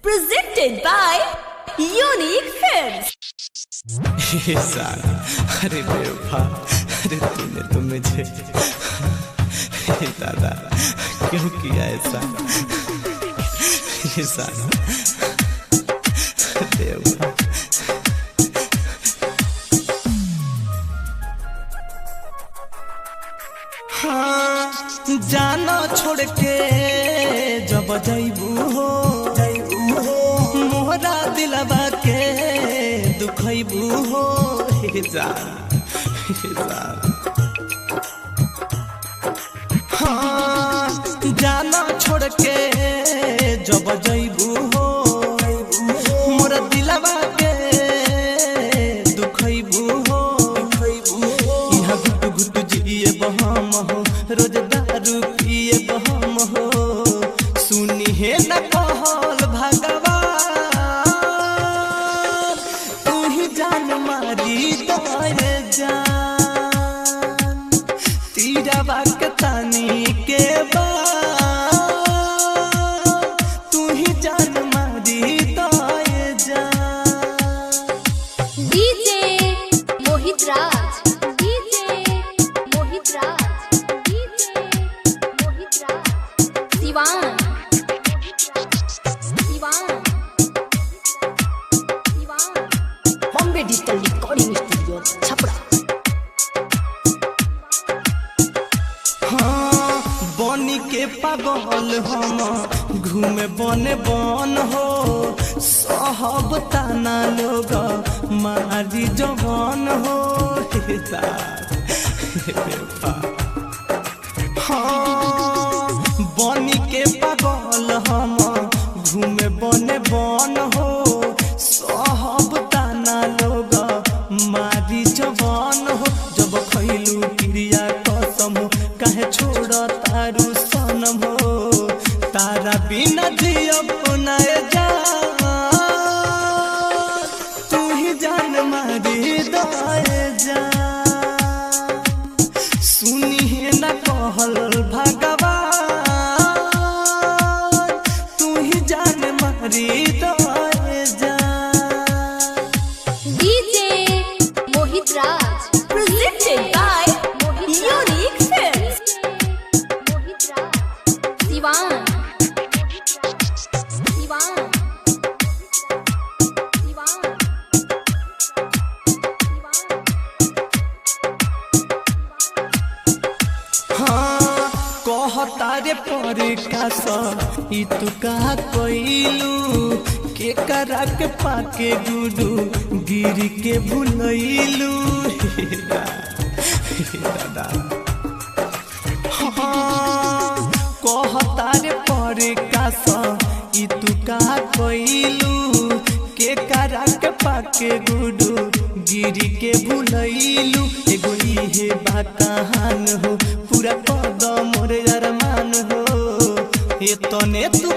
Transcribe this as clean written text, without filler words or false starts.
Presented by Unique Films. अरे बेवफा, अरे तूने तो मुझे दादा क्यों किया ऐसा? ये सारा बेवफा। हाँ जाना छोड़ के जब जाइबू हो मोहरा दिलवा के दुखइबू हो। हाँ जाना छोड़ के जब जाइबू हो मोरा दिलवा के दुखइबू हो। यहाँ घुट घुट जिए बहम हो रोज दारू पिए बहम हो। सुनी है न कहल भगवान तू ही जान मारी दे जान तीरा बाक तानी के बाद तू ही जान मारी दे जान। DJ Mohit Raj. DJ Mohit Raj. DJ Mohit Raj. Siwan. Bombay Digital Recording Studio, Chhapra. हाँ बनी के पागल हम घूमे बने बन हो सहब ताना लोग मारी जवान हो। हाँ बनी के पागल हम घूमे बने बन हो सहब ताना लोग मारी जवान हो। जब खैलू क्रिया कसम कहे छोड़ तारू सनम हो तारा बिना जियब नाय जान तू ही जान मारी दे जान। सुनी है न कहल भगवान तू ही जान मारी दे जान। DJ Mohit Raj. Presented by Unique Films. Mohit Raj. Siwan. हाँ कहतारे पर कास ई तू कहा कोइलू के करा के पाके गुडू गिरी के भुलैलू। दादा हाँ कहतारे पर कास ई तू कहा कोइलू के करा के पाके गुडू गिरी के भुलैलू। एगो इहे बा कहान हो पूरा कदम मोर अरमान हो ये तने तू